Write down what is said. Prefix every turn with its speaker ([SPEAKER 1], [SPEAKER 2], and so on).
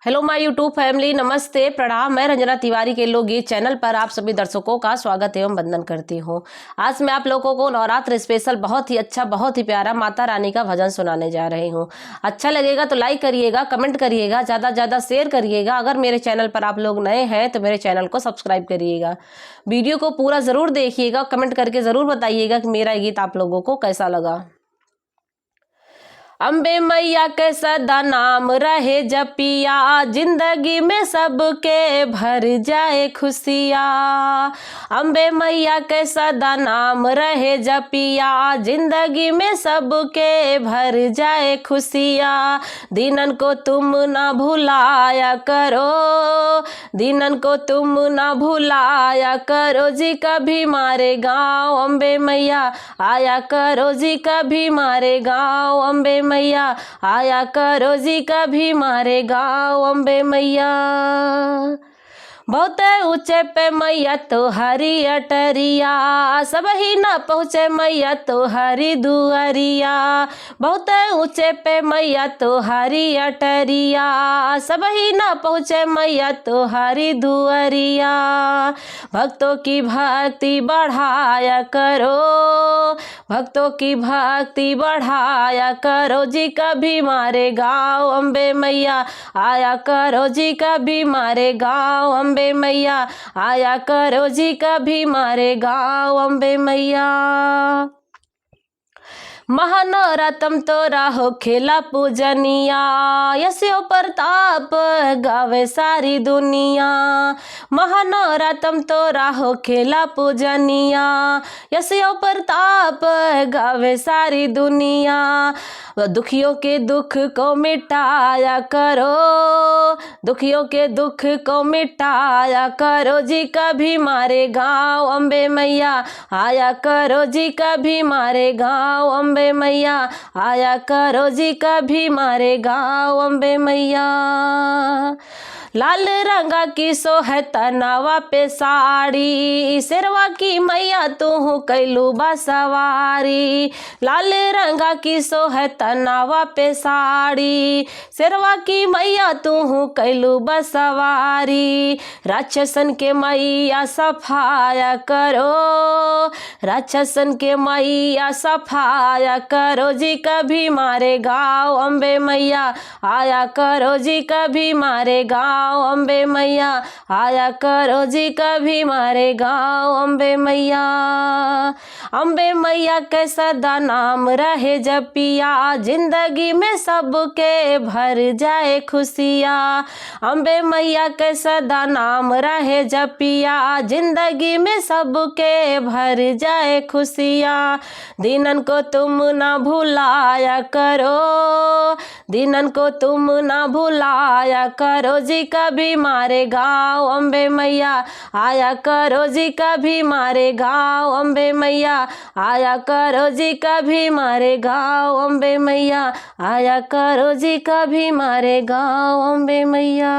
[SPEAKER 1] Hello my YouTube family, नमस्ते प्रणाम। मैं रंजना तिवारी के लोकगीत चैनल पर आप सभी दर्शकों का स्वागत एवं वंदन करती हूँ। आज मैं आप लोगों को नवरात्र स्पेशल बहुत ही अच्छा, बहुत ही प्यारा माता रानी का भजन सुनाने जा रही हूँ। अच्छा लगेगा तो लाइक करिएगा, कमेंट करिएगा, ज़्यादा ज़्यादा शेयर करिएगा। अगर मेरे चैनल पर आप लोग नए हैं तो मेरे चैनल को सब्सक्राइब करिएगा। वीडियो को पूरा ज़रूर देखिएगा, कमेंट करके ज़रूर बताइएगा कि मेरा गीत आप लोगों को कैसा लगा। अम्बे मैया के सदा नाम रहे जपिया, जिंदगी में सबके भर जाए खुशिया। अम्बे मैया के सदा नाम रहे जपिया, जिंदगी में सबके भर जाए खुशिया। दीनन को तुम ना भुलाया करो, दीनन को तुम ना भुलाया करो जी कभी मारे गाँव। अम्बे मैया आया करो जी कभी मारे गाँव। अम्बे मैया आया करो जी कभी मारे गाँव। अम्बे मैया बहुत ऊंचे पे मैया तो हरी अटरिया, सब ही ना पहुँचे मैया तो हरी दुआरिया। बहुत ऊंचे पे मैया तो हरी अटरिया, सब ही ना पहुँचे मैया तो हरी दुआरिया। भक्तों की भक्ति बढ़ाया करो, भक्तों की भक्ति बढ़ाया करो जी कभी मारे गाँव। अम्बे मैया आया करो जी कभी मारे गाँव। अम्बे मैया आया करो जी कभी मारे गाँव। अम्बे मैया महानौरतम तोरा हो खेला पूजनिया, यस्यो प्रताप गावे सारी दुनिया। महानौरतम तोरा हो खेला पूजनिया, यस्यो प्रताप गावे सारी दुनिया। दुखियों के दुख को मिटाया करो, दुखियों के दुख को मिटाया करो जी कभी मारे गाँव। अम्बे मैया आया करो जी कभी मारे गाँव। अम्बे मैया आया करो जी कभी मारे गाँव। अम्बे मैया लाल रंगा की सोहता नवा पे साड़ी, शेरवा की मैया तू कैलू बा सवारी। लाल रंगा की सोहता नवा पे साड़ी, शेरवा की मैया तू कैलू बा सवारी। राक्षसन के मैया सफाया करो, राक्षसन के मैया सफाया करो जी कभी मारे गाँव। अम्बे मैया आया करो जी कभी मारे गाँव। अम्बे मैया आया करो जी कभी मारे गाँव। अम्बे मैया, अम्बे मैया के सदा नाम रहे जपिया, जिंदगी में सबके भर जाए खुशिया। अम्बे मैया के सदा नाम रहे जपिया, जिंदगी में सबके भर जाए खुशिया। दीनन को तुम ना भुलाया करो, दीनन को तुम ना भुलाया करो जी कभी मारे गाँव। अम्बे मैया आया करो जी कभी मारे गाँव। अम्बे मैया आया करो जी कभी मारे गाँव। अम्बे मैया आया करो जी कभी मारे गाँव। अम्बे मैया।